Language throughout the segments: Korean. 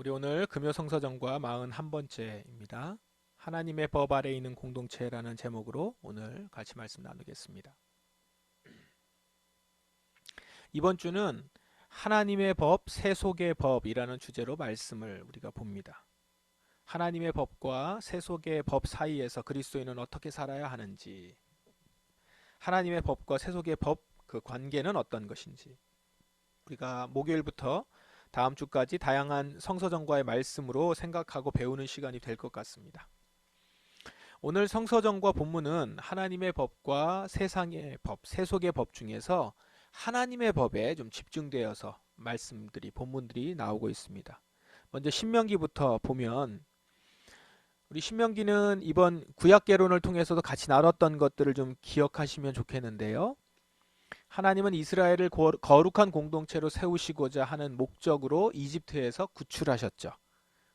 우리 오늘 금요성서정과 41번째입니다. 하나님의 법 아래 있는 공동체라는 제목으로 오늘 같이 말씀 나누겠습니다. 이번 주는 하나님의 법, 세속의 법이라는 주제로 말씀을 우리가 봅니다. 하나님의 법과 세속의 법 사이에서 그리스도인은 어떻게 살아야 하는지, 하나님의 법과 세속의 법 그 관계는 어떤 것인지, 우리가 목요일부터 다음 주까지 다양한 성서정과의 말씀으로 생각하고 배우는 시간이 될 것 같습니다. 오늘 성서정과 본문은 하나님의 법과 세상의 법, 세속의 법 중에서 하나님의 법에 좀 집중되어서 말씀들이, 본문들이 나오고 있습니다. 먼저 신명기부터 보면, 우리 신명기는 이번 구약개론을 통해서도 같이 나눴던 것들을 좀 기억하시면 좋겠는데요. 하나님은 이스라엘을 거룩한 공동체로 세우시고자 하는 목적으로 이집트에서 구출하셨죠.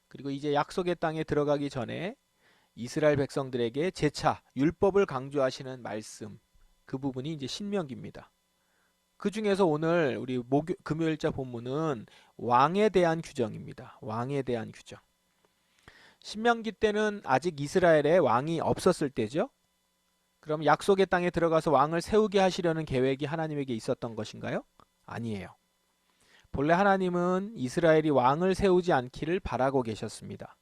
그리고 이제 약속의 땅에 들어가기 전에 이스라엘 백성들에게 재차 율법을 강조하시는 말씀, 그 부분이 이제 신명기입니다. 그 중에서 오늘 우리 금요일자 본문은 왕에 대한 규정입니다. 왕에 대한 규정. 신명기 때는 아직 이스라엘에 왕이 없었을 때죠. 그럼 약속의 땅에 들어가서 왕을 세우게 하시려는 계획이 하나님에게 있었던 것인가요? 아니에요. 본래 하나님은 이스라엘이 왕을 세우지 않기를 바라고 계셨습니다.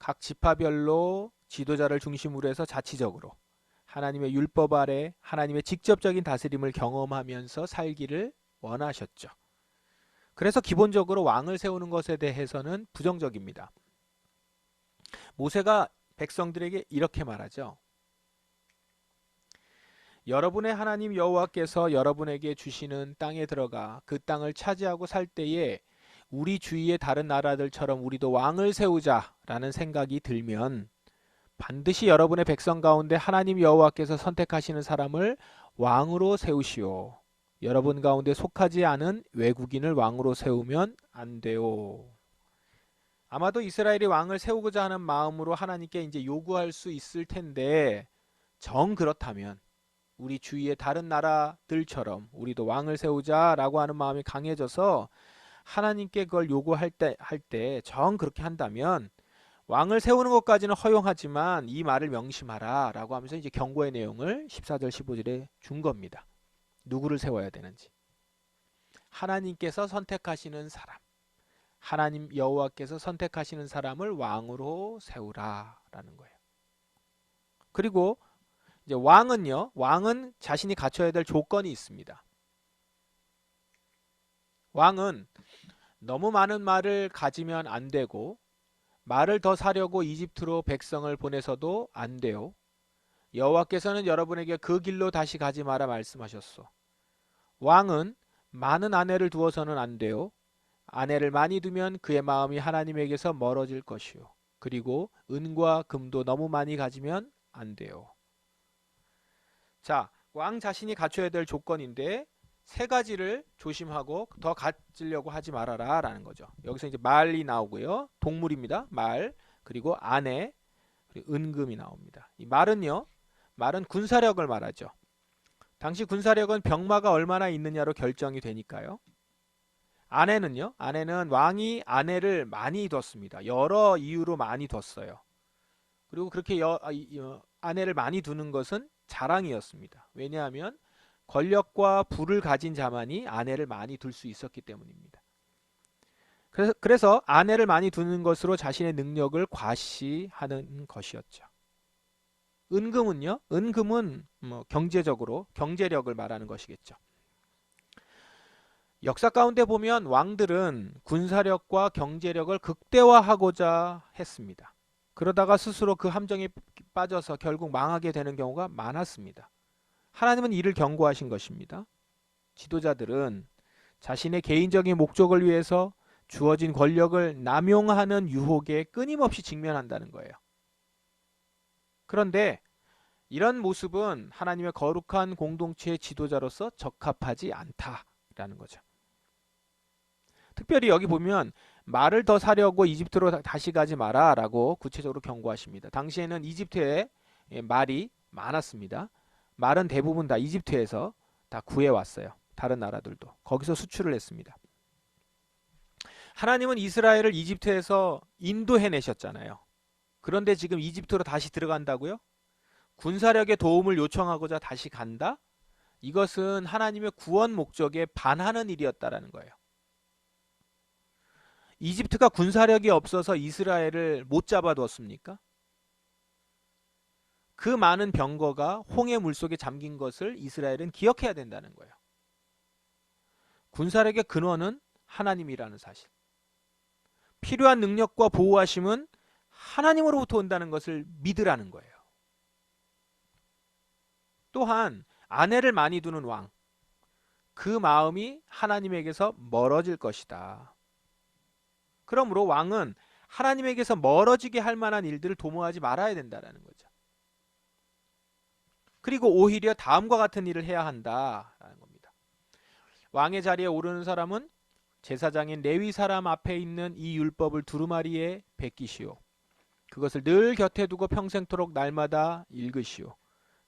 각 지파별로 지도자를 중심으로 해서 자치적으로 하나님의 율법 아래 하나님의 직접적인 다스림을 경험하면서 살기를 원하셨죠. 그래서 기본적으로 왕을 세우는 것에 대해서는 부정적입니다. 모세가 백성들에게 이렇게 말하죠. 여러분의 하나님 여호와께서 여러분에게 주시는 땅에 들어가 그 땅을 차지하고 살 때에 우리 주위의 다른 나라들처럼 우리도 왕을 세우자라는 생각이 들면 반드시 여러분의 백성 가운데 하나님 여호와께서 선택하시는 사람을 왕으로 세우시오. 여러분 가운데 속하지 않은 외국인을 왕으로 세우면 안 돼요. 아마도 이스라엘이 왕을 세우고자 하는 마음으로 하나님께 이제 요구할 수 있을 텐데, 정 그렇다면 우리 주위의 다른 나라들처럼 우리도 왕을 세우자라고 하는 마음이 강해져서 하나님께 그걸 요구할 때 정 그렇게 한다면 왕을 세우는 것까지는 허용하지만 이 말을 명심하라 라고 하면서 이제 경고의 내용을 14절 15절에 준 겁니다. 누구를 세워야 되는지. 하나님께서 선택하시는 사람, 하나님 여호와께서 선택하시는 사람을 왕으로 세우라라는 거예요. 그리고 이제 왕은 자신이 갖춰야 될 조건이 있습니다. 왕은 너무 많은 말을 가지면 안 되고, 말을 더 사려고 이집트로 백성을 보내서도 안 돼요. 여호와께서는 여러분에게 그 길로 다시 가지 마라 말씀하셨소. 왕은 많은 아내를 두어서는 안 돼요. 아내를 많이 두면 그의 마음이 하나님에게서 멀어질 것이요. 그리고 은과 금도 너무 많이 가지면 안 돼요. 자, 왕 자신이 갖춰야 될 조건인데 세 가지를 조심하고 더 가지려고 하지 말아라 라는 거죠. 여기서 이제 말이 나오고요. 동물입니다. 말, 그리고 아내, 그리고 은금이 나옵니다. 이 말은 군사력을 말하죠. 당시 군사력은 병마가 얼마나 있느냐로 결정이 되니까요. 아내는 왕이 아내를 많이 뒀습니다. 여러 이유로 많이 뒀어요. 그리고 그렇게 아내를 많이 두는 것은 자랑이었습니다. 왜냐하면 권력과 부를 가진 자만이 아내를 많이 둘 수 있었기 때문입니다. 그래서 아내를 많이 두는 것으로 자신의 능력을 과시하는 것이었죠. 은금은 경제적으로 경제력을 말하는 것이겠죠. 역사 가운데 보면 왕들은 군사력과 경제력을 극대화하고자 했습니다. 그러다가 스스로 그 함정에 빠져서 결국 망하게 되는 경우가 많았습니다. 하나님은 이를 경고하신 것입니다. 지도자들은 자신의 개인적인 목적을 위해서 주어진 권력을 남용하는 유혹에 끊임없이 직면한다는 거예요. 그런데 이런 모습은 하나님의 거룩한 공동체의 지도자로서 적합하지 않다라는 거죠. 특별히 여기 보면 말을 더 사려고 이집트로 다시 가지 마라 라고 구체적으로 경고하십니다. 당시에는 이집트에 말이 많았습니다. 말은 대부분 다 이집트에서 다 구해왔어요. 다른 나라들도. 거기서 수출을 했습니다. 하나님은 이스라엘을 이집트에서 인도해내셨잖아요. 그런데 지금 이집트로 다시 들어간다고요? 군사력의 도움을 요청하고자 다시 간다? 이것은 하나님의 구원 목적에 반하는 일이었다라는 거예요. 이집트가 군사력이 없어서 이스라엘을 못 잡아두었습니까? 그 많은 병거가 홍해 물속에 잠긴 것을 이스라엘은 기억해야 된다는 거예요. 군사력의 근원은 하나님이라는 사실. 필요한 능력과 보호하심은 하나님으로부터 온다는 것을 믿으라는 거예요. 또한 아내를 많이 두는 왕, 그 마음이 하나님에게서 멀어질 것이다. 그러므로 왕은 하나님에게서 멀어지게 할 만한 일들을 도모하지 말아야 된다는 거죠. 그리고 오히려 다음과 같은 일을 해야 한다라는 겁니다. 왕의 자리에 오르는 사람은 제사장인 레위 사람 앞에 있는 이 율법을 두루마리에 베끼시오. 그것을 늘 곁에 두고 평생토록 날마다 읽으시오.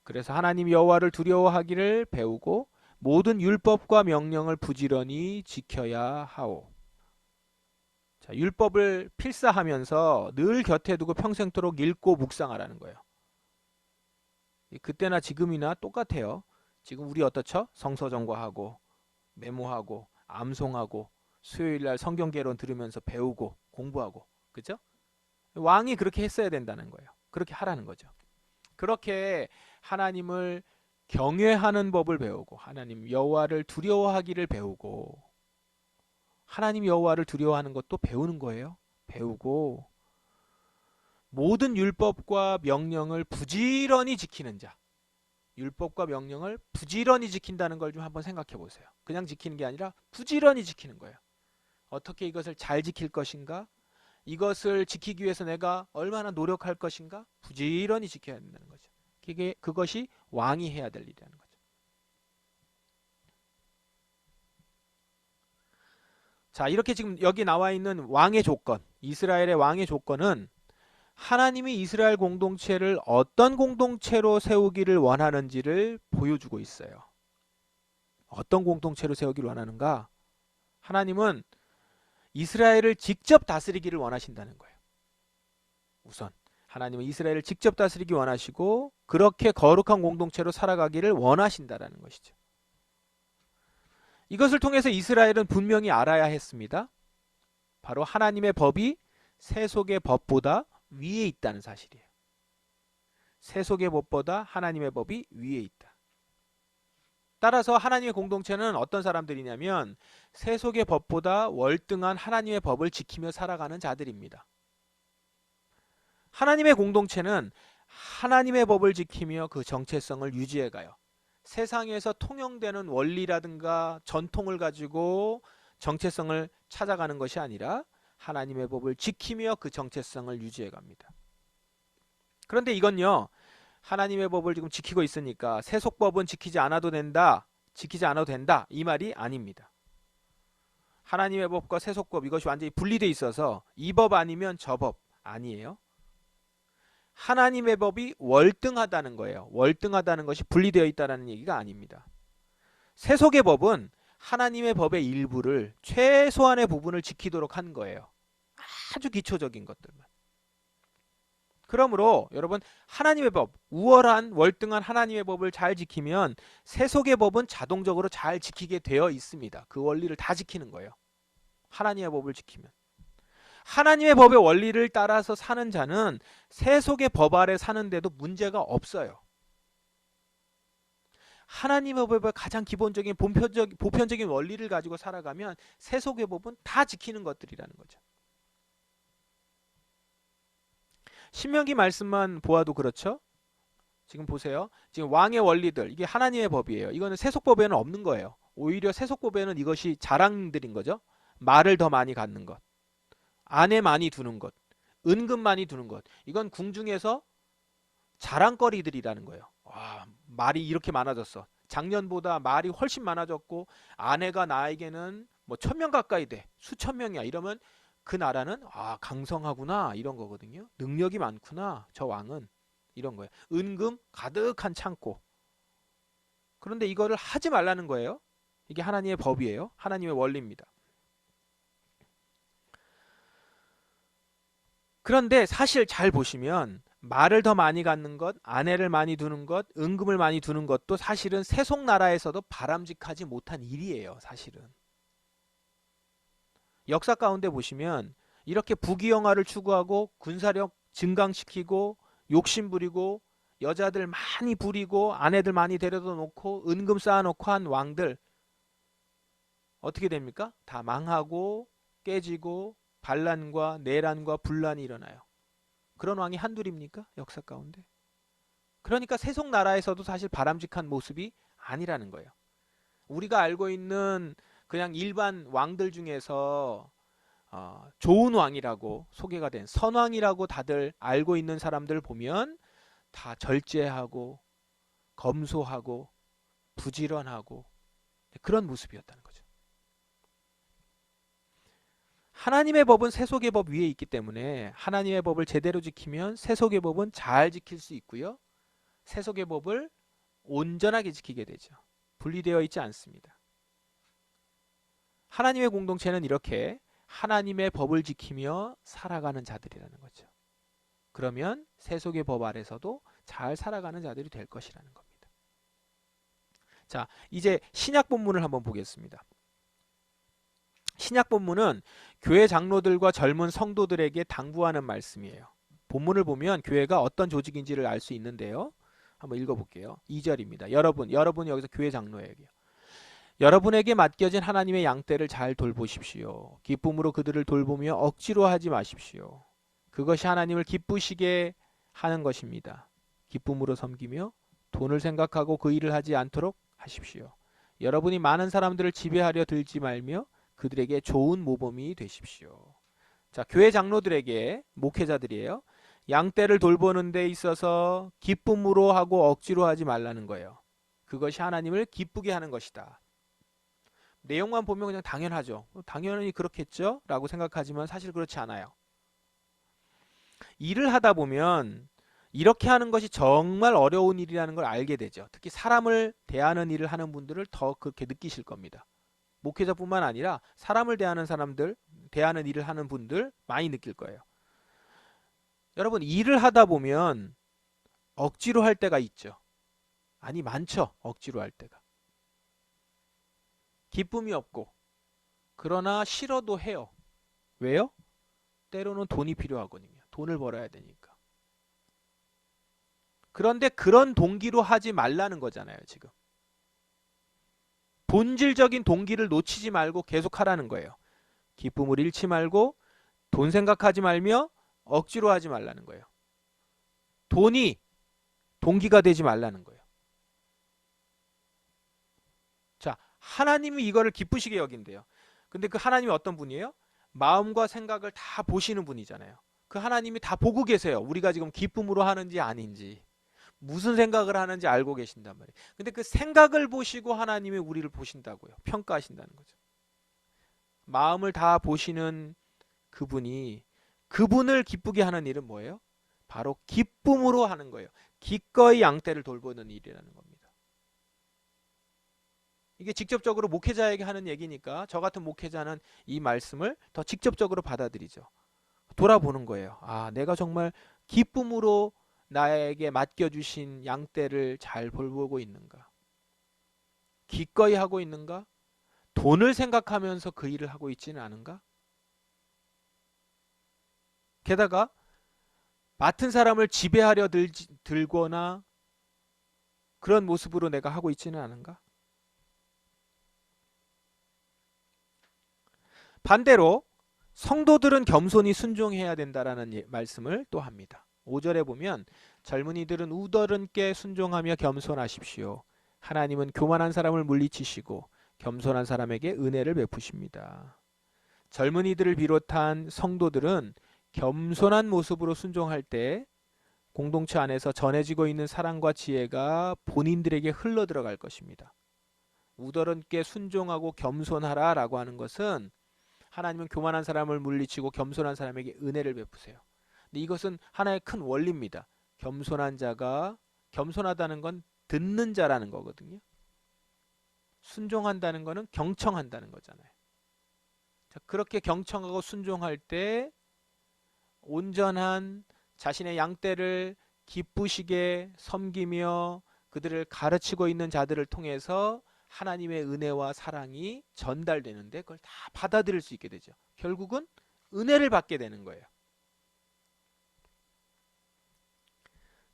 그래서 하나님 여호와를 두려워하기를 배우고 모든 율법과 명령을 부지런히 지켜야 하오. 자, 율법을 필사하면서 늘 곁에 두고 평생토록 읽고 묵상하라는 거예요. 그때나 지금이나 똑같아요. 지금 우리 어떻죠? 성서정과하고 메모하고 암송하고 수요일날 성경개론 들으면서 배우고 공부하고, 그죠? 왕이 그렇게 했어야 된다는 거예요. 그렇게 하라는 거죠. 그렇게 하나님을 경외하는 법을 배우고 하나님 여호와를 두려워하기를 배우고, 하나님 여호와를 두려워하는 것도 배우는 거예요. 배우고 모든 율법과 명령을 부지런히 지키는 자. 율법과 명령을 부지런히 지킨다는 걸 좀 한번 생각해 보세요. 그냥 지키는 게 아니라 부지런히 지키는 거예요. 어떻게 이것을 잘 지킬 것인가? 이것을 지키기 위해서 내가 얼마나 노력할 것인가? 부지런히 지켜야 된다는 거죠. 그것이 왕이 해야 될 일이라는 거죠. 자, 이렇게 지금 여기 나와 있는 왕의 조건, 이스라엘의 왕의 조건은 하나님이 이스라엘 공동체를 어떤 공동체로 세우기를 원하는지를 보여주고 있어요. 어떤 공동체로 세우기를 원하는가? 하나님은 이스라엘을 직접 다스리기를 원하신다는 거예요. 우선 하나님은 이스라엘을 직접 다스리기 원하시고 그렇게 거룩한 공동체로 살아가기를 원하신다라는 것이죠. 이것을 통해서 이스라엘은 분명히 알아야 했습니다. 바로 하나님의 법이 세속의 법보다 위에 있다는 사실이에요. 세속의 법보다 하나님의 법이 위에 있다. 따라서 하나님의 공동체는 어떤 사람들이냐면 세속의 법보다 월등한 하나님의 법을 지키며 살아가는 자들입니다. 하나님의 공동체는 하나님의 법을 지키며 그 정체성을 유지해가요. 세상에서 통용되는 원리라든가 전통을 가지고 정체성을 찾아가는 것이 아니라 하나님의 법을 지키며 그 정체성을 유지해갑니다. 그런데 이건요, 하나님의 법을 지금 지키고 있으니까 세속법은 지키지 않아도 된다, 이 말이 아닙니다. 하나님의 법과 세속법, 이것이 완전히 분리되어 있어서 이 법 아니면 저 법 아니에요. 하나님의 법이 월등하다는 거예요. 월등하다는 것이 분리되어 있다는 얘기가 아닙니다. 세속의 법은 하나님의 법의 일부를, 최소한의 부분을 지키도록 한 거예요. 아주 기초적인 것들만. 그러므로 여러분, 하나님의 법, 우월한 월등한 하나님의 법을 잘 지키면 세속의 법은 자동적으로 잘 지키게 되어 있습니다. 그 원리를 다 지키는 거예요. 하나님의 법을 지키면. 하나님의 법의 원리를 따라서 사는 자는 세속의 법 아래 사는데도 문제가 없어요. 하나님의 법의 가장 기본적인 보편적인 원리를 가지고 살아가면 세속의 법은 다 지키는 것들이라는 거죠. 신명기 말씀만 보아도 그렇죠. 지금 보세요. 지금 왕의 원리들, 이게 하나님의 법이에요. 이거는 세속법에는 없는 거예요. 오히려 세속법에는 이것이 자랑들인 거죠. 말을 더 많이 갖는 것, 아내 많이 두는 것, 은금 많이 두는 것, 이건 궁중에서 자랑거리들이라는 거예요. 와, 말이 이렇게 많아졌어. 작년보다 말이 훨씬 많아졌고 아내가 나에게는 뭐 1000명 가까이 돼, 수천 명이야. 이러면 그 나라는 강성하구나, 이런 거거든요. 능력이 많구나, 저 왕은, 이런 거예요. 은금 가득한 창고. 그런데 이거를 하지 말라는 거예요. 이게 하나님의 법이에요. 하나님의 원리입니다. 그런데 사실 잘 보시면 말을 더 많이 갖는 것, 아내를 많이 두는 것, 은금을 많이 두는 것도 사실은 세속 나라에서도 바람직하지 못한 일이에요. 사실은. 역사 가운데 보시면 이렇게 부귀영화를 추구하고 군사력 증강시키고 욕심부리고 여자들 많이 부리고 아내들 많이 데려다 놓고 은금 쌓아놓고 한 왕들 어떻게 됩니까? 다 망하고 깨지고 반란과 내란과 분란이 일어나요. 그런 왕이 한둘입니까? 역사 가운데. 그러니까 세속 나라에서도 사실 바람직한 모습이 아니라는 거예요. 우리가 알고 있는 그냥 일반 왕들 중에서 좋은 왕이라고 소개가 된 선왕이라고 다들 알고 있는 사람들 보면 다 절제하고 검소하고 부지런하고 그런 모습이었다는 거죠. 하나님의 법은 세속의 법 위에 있기 때문에 하나님의 법을 제대로 지키면 세속의 법은 잘 지킬 수 있고요. 세속의 법을 온전하게 지키게 되죠. 분리되어 있지 않습니다. 하나님의 공동체는 이렇게 하나님의 법을 지키며 살아가는 자들이라는 거죠. 그러면 세속의 법 아래서도 잘 살아가는 자들이 될 것이라는 겁니다. 자, 이제 신약 본문을 한번 보겠습니다. 신약 본문은 교회 장로들과 젊은 성도들에게 당부하는 말씀이에요. 본문을 보면 교회가 어떤 조직인지를 알 수 있는데요. 한번 읽어볼게요. 2절입니다. 여러분 여기서 교회 장로에게요. 여러분에게 맡겨진 하나님의 양떼를 잘 돌보십시오. 기쁨으로 그들을 돌보며 억지로 하지 마십시오. 그것이 하나님을 기쁘시게 하는 것입니다. 기쁨으로 섬기며 돈을 생각하고 그 일을 하지 않도록 하십시오. 여러분이 많은 사람들을 지배하려 들지 말며 그들에게 좋은 모범이 되십시오. 자, 교회 장로들에게 목회자들이에요. 양떼를 돌보는 데 있어서 기쁨으로 하고 억지로 하지 말라는 거예요. 그것이 하나님을 기쁘게 하는 것이다. 내용만 보면 그냥 당연하죠. 당연히 그렇겠죠? 라고 생각하지만 사실 그렇지 않아요. 일을 하다 보면 이렇게 하는 것이 정말 어려운 일이라는 걸 알게 되죠. 특히 사람을 대하는 일을 하는 분들을 더 그렇게 느끼실 겁니다. 목회자뿐만 아니라 사람을 대하는 일을 하는 분들 많이 느낄 거예요. 여러분, 일을 하다 보면 억지로 할 때가 있죠. 아니, 많죠. 억지로 할 때가. 기쁨이 없고 그러나 싫어도 해요. 왜요? 때로는 돈이 필요하거든요. 돈을 벌어야 되니까. 그런데 그런 동기로 하지 말라는 거잖아요, 지금. 본질적인 동기를 놓치지 말고 계속 하라는 거예요. 기쁨을 잃지 말고 돈 생각하지 말며 억지로 하지 말라는 거예요. 돈이 동기가 되지 말라는 거예요. 자, 하나님이 이거를 기쁘시게 여긴대요. 근데 그 하나님이 어떤 분이에요? 마음과 생각을 다 보시는 분이잖아요. 그 하나님이 다 보고 계세요. 우리가 지금 기쁨으로 하는지 아닌지. 무슨 생각을 하는지 알고 계신단 말이에요. 근데 그 생각을 보시고 하나님이 우리를 보신다고요. 평가하신다는 거죠. 마음을 다 보시는 그분이 그분을 기쁘게 하는 일은 뭐예요? 바로 기쁨으로 하는 거예요. 기꺼이 양떼를 돌보는 일이라는 겁니다. 이게 직접적으로 목회자에게 하는 얘기니까 저 같은 목회자는 이 말씀을 더 직접적으로 받아들이죠. 돌아보는 거예요. 아, 내가 정말 기쁨으로 나에게 맡겨주신 양떼를 잘 돌보고 있는가? 기꺼이 하고 있는가? 돈을 생각하면서 그 일을 하고 있지는 않은가? 게다가 맡은 사람을 지배하려 들거나 그런 모습으로 내가 하고 있지는 않은가? 반대로 성도들은 겸손히 순종해야 된다라는 말씀을 또 합니다. 5절에 보면 젊은이들은 우더른께 순종하며 겸손하십시오. 하나님은 교만한 사람을 물리치시고 겸손한 사람에게 은혜를 베푸십니다. 젊은이들을 비롯한 성도들은 겸손한 모습으로 순종할 때 공동체 안에서 전해지고 있는 사랑과 지혜가 본인들에게 흘러 들어갈 것입니다. 우더른께 순종하고 겸손하라 라고 하는 것은 하나님은 교만한 사람을 물리치고 겸손한 사람에게 은혜를 베푸세요. 근데 이것은 하나의 큰 원리입니다. 겸손한 자가 겸손하다는 건 듣는 자라는 거거든요. 순종한다는 거는 경청한다는 거잖아요. 자, 그렇게 경청하고 순종할 때 온전한 자신의 양떼를 기쁘시게 섬기며 그들을 가르치고 있는 자들을 통해서 하나님의 은혜와 사랑이 전달되는데 그걸 다 받아들일 수 있게 되죠. 결국은 은혜를 받게 되는 거예요.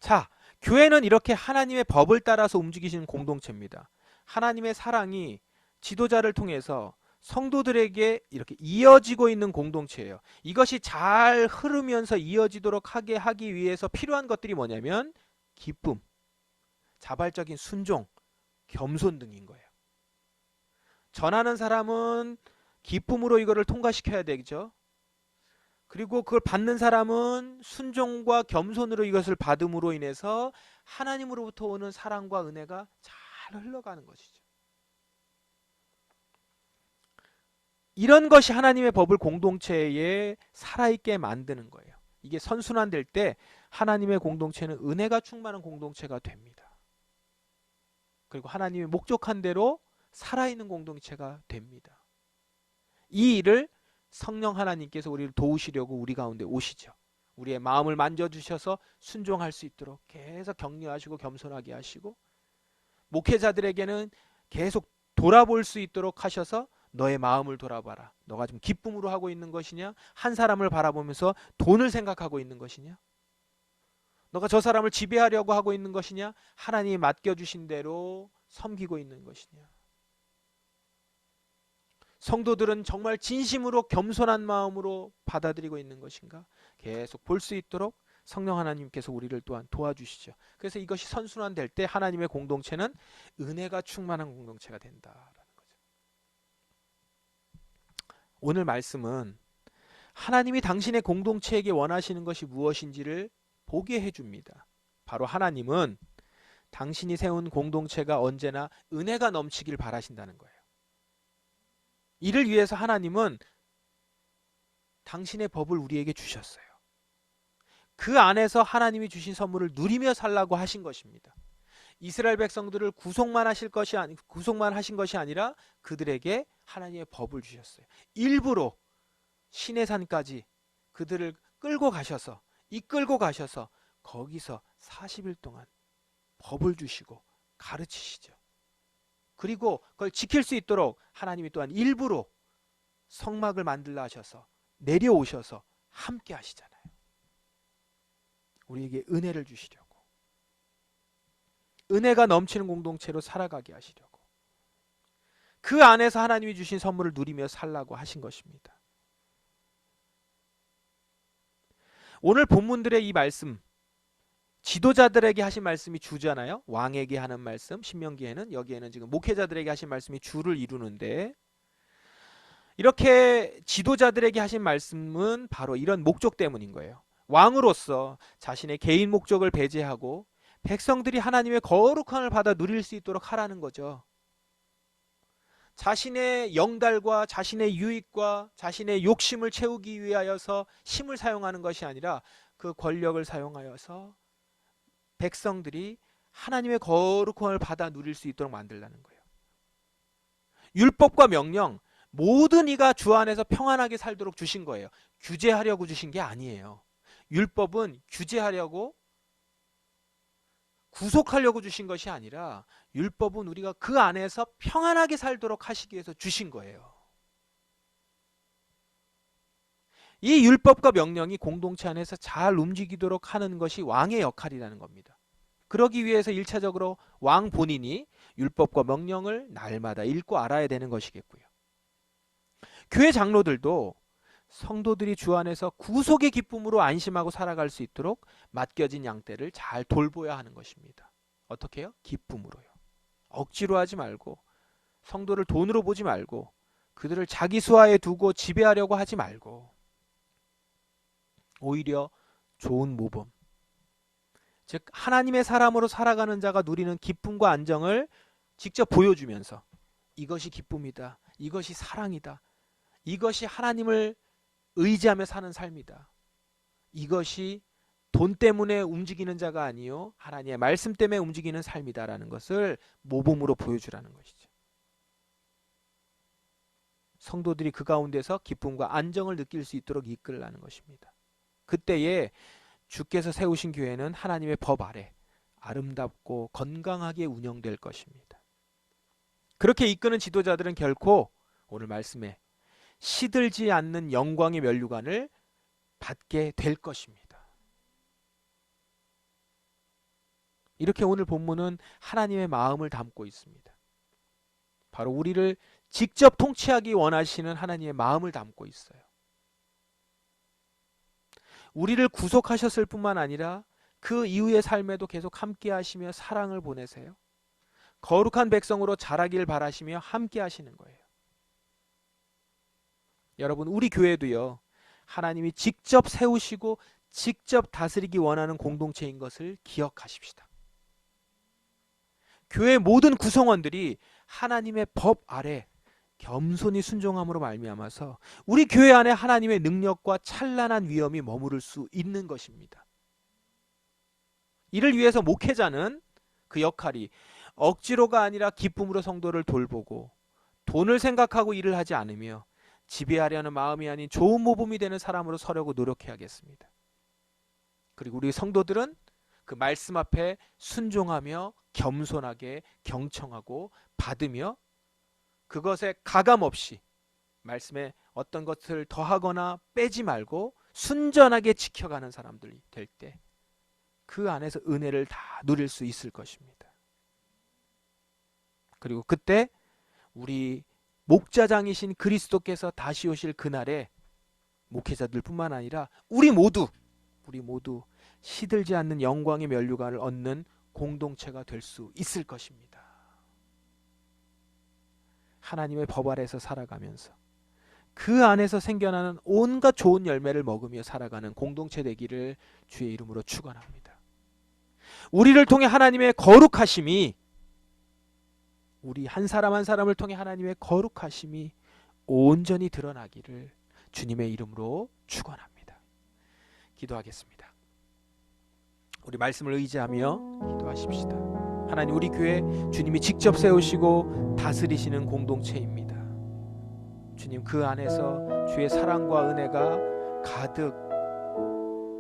자, 교회는 이렇게 하나님의 법을 따라서 움직이시는 공동체입니다. 하나님의 사랑이 지도자를 통해서 성도들에게 이렇게 이어지고 있는 공동체예요. 이것이 잘 흐르면서 이어지도록 하기 위해서 필요한 것들이 뭐냐면 기쁨, 자발적인 순종, 겸손 등인 거예요. 전하는 사람은 기쁨으로 이거를 통과시켜야 되죠. 그리고 그걸 받는 사람은 순종과 겸손으로 이것을 받음으로 인해서 하나님으로부터 오는 사랑과 은혜가 잘 흘러가는 것이죠. 이런 것이 하나님의 법을 공동체에 살아있게 만드는 거예요. 이게 선순환될 때 하나님의 공동체는 은혜가 충만한 공동체가 됩니다. 그리고 하나님의 목적한 대로 살아있는 공동체가 됩니다. 이 일을 성령 하나님께서 우리를 도우시려고 우리 가운데 오시죠. 우리의 마음을 만져주셔서 순종할 수 있도록 계속 격려하시고 겸손하게 하시고, 목회자들에게는 계속 돌아볼 수 있도록 하셔서 너의 마음을 돌아봐라. 너가 지금 기쁨으로 하고 있는 것이냐? 한 사람을 바라보면서 돈을 생각하고 있는 것이냐? 너가 저 사람을 지배하려고 하고 있는 것이냐? 하나님이 맡겨주신 대로 섬기고 있는 것이냐? 성도들은 정말 진심으로 겸손한 마음으로 받아들이고 있는 것인가? 계속 볼 수 있도록 성령 하나님께서 우리를 또한 도와주시죠. 그래서 이것이 선순환될 때 하나님의 공동체는 은혜가 충만한 공동체가 된다라는 거죠. 오늘 말씀은 하나님이 당신의 공동체에게 원하시는 것이 무엇인지를 보게 해줍니다. 바로 하나님은 당신이 세운 공동체가 언제나 은혜가 넘치길 바라신다는 거예요. 이를 위해서 하나님은 당신의 법을 우리에게 주셨어요. 그 안에서 하나님이 주신 선물을 누리며 살라고 하신 것입니다. 이스라엘 백성들을 구속만 하신 것이 아니라 그들에게 하나님의 법을 주셨어요. 일부러 시내산까지 그들을 이끌고 가셔서 거기서 40일 동안 법을 주시고 가르치시죠. 그리고 그걸 지킬 수 있도록 하나님이 또한 일부러 성막을 만들라 하셔서 내려오셔서 함께 하시잖아요. 우리에게 은혜를 주시려고, 은혜가 넘치는 공동체로 살아가게 하시려고, 그 안에서 하나님이 주신 선물을 누리며 살라고 하신 것입니다. 오늘 본문들의 이 말씀, 지도자들에게 하신 말씀이 주잖아요. 왕에게 하는 말씀, 신명기에는, 여기에는 지금 목회자들에게 하신 말씀이 주를 이루는데, 이렇게 지도자들에게 하신 말씀은 바로 이런 목적 때문인 거예요. 왕으로서 자신의 개인 목적을 배제하고 백성들이 하나님의 거룩함을 받아 누릴 수 있도록 하라는 거죠. 자신의 영달과 자신의 유익과 자신의 욕심을 채우기 위하여서 힘을 사용하는 것이 아니라 그 권력을 사용하여서 백성들이 하나님의 거룩함을 받아 누릴 수 있도록 만들라는 거예요. 율법과 명령, 모든 이가 주 안에서 평안하게 살도록 주신 거예요. 규제하려고 주신 게 아니에요. 율법은 규제하려고, 구속하려고 주신 것이 아니라 율법은 우리가 그 안에서 평안하게 살도록 하시기 위해서 주신 거예요. 이 율법과 명령이 공동체 안에서 잘 움직이도록 하는 것이 왕의 역할이라는 겁니다. 그러기 위해서 1차적으로 왕 본인이 율법과 명령을 날마다 읽고 알아야 되는 것이겠고요. 교회 장로들도 성도들이 주 안에서 구속의 기쁨으로 안심하고 살아갈 수 있도록 맡겨진 양떼를 잘 돌보야 하는 것입니다. 어떻게 해요? 기쁨으로요. 억지로 하지 말고, 성도를 돈으로 보지 말고, 그들을 자기 수하에 두고 지배하려고 하지 말고, 오히려 좋은 모범, 즉 하나님의 사람으로 살아가는 자가 누리는 기쁨과 안정을 직접 보여주면서 이것이 기쁨이다, 이것이 사랑이다, 이것이 하나님을 의지하며 사는 삶이다, 이것이 돈 때문에 움직이는 자가 아니요 하나님의 말씀 때문에 움직이는 삶이다라는 것을 모범으로 보여주라는 것이죠. 성도들이 그 가운데서 기쁨과 안정을 느낄 수 있도록 이끌라는 것입니다. 그때에 주께서 세우신 교회는 하나님의 법 아래 아름답고 건강하게 운영될 것입니다. 그렇게 이끄는 지도자들은 결코 오늘 말씀에 시들지 않는 영광의 면류관을 받게 될 것입니다. 이렇게 오늘 본문은 하나님의 마음을 담고 있습니다. 바로 우리를 직접 통치하기 원하시는 하나님의 마음을 담고 있어요. 우리를 구속하셨을 뿐만 아니라 그 이후의 삶에도 계속 함께 하시며 사랑을 보내세요. 거룩한 백성으로 자라길 바라시며 함께 하시는 거예요. 여러분, 우리 교회도요, 하나님이 직접 세우시고 직접 다스리기 원하는 공동체인 것을 기억하십시다. 교회 모든 구성원들이 하나님의 법 아래 겸손히 순종함으로 말미암아서 우리 교회 안에 하나님의 능력과 찬란한 위엄이 머무를 수 있는 것입니다. 이를 위해서 목회자는 그 역할이 억지로가 아니라 기쁨으로 성도를 돌보고 돈을 생각하고 일을 하지 않으며 지배하려는 마음이 아닌 좋은 모범이 되는 사람으로 서려고 노력해야겠습니다. 그리고 우리 성도들은 그 말씀 앞에 순종하며 겸손하게 경청하고 받으며 그것에 가감 없이 말씀에 어떤 것을 더하거나 빼지 말고 순전하게 지켜가는 사람들이 될 때 그 안에서 은혜를 다 누릴 수 있을 것입니다. 그리고 그때 우리 목자장이신 그리스도께서 다시 오실 그날에 목회자들뿐만 아니라 우리 모두 시들지 않는 영광의 면류관을 얻는 공동체가 될 수 있을 것입니다. 하나님의 법 아래에서 살아가면서 그 안에서 생겨나는 온갖 좋은 열매를 먹으며 살아가는 공동체 되기를 주의 이름으로 축원합니다. 우리를 통해 하나님의 거룩하심이, 우리 한 사람 한 사람을 통해 하나님의 거룩하심이 온전히 드러나기를 주님의 이름으로 축원합니다. 기도하겠습니다. 우리 말씀을 의지하며 기도하십시다. 하나님, 우리 교회 주님이 직접 세우시고 다스리시는 공동체입니다. 주님, 그 안에서 주의 사랑과 은혜가 가득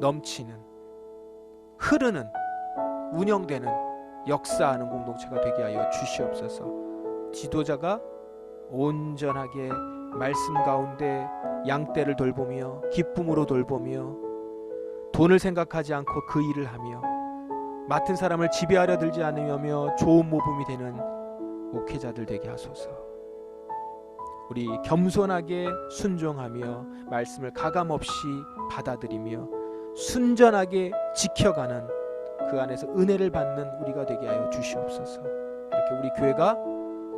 넘치는, 흐르는, 운영되는, 역사하는 공동체가 되게 하여 주시옵소서. 지도자가 온전하게 말씀 가운데 양떼를 돌보며 기쁨으로 돌보며 돈을 생각하지 않고 그 일을 하며 맡은 사람을 지배하려 들지 않으며 좋은 모범이 되는 목회자들 되게 하소서. 우리 겸손하게 순종하며 말씀을 가감없이 받아들이며 순전하게 지켜가는 그 안에서 은혜를 받는 우리가 되게 하여 주시옵소서. 이렇게 우리 교회가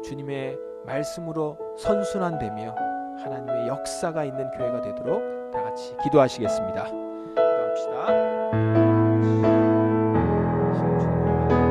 주님의 말씀으로 선순환되며 하나님의 역사가 있는 교회가 되도록 다 같이 기도하시겠습니다. 기도합시다.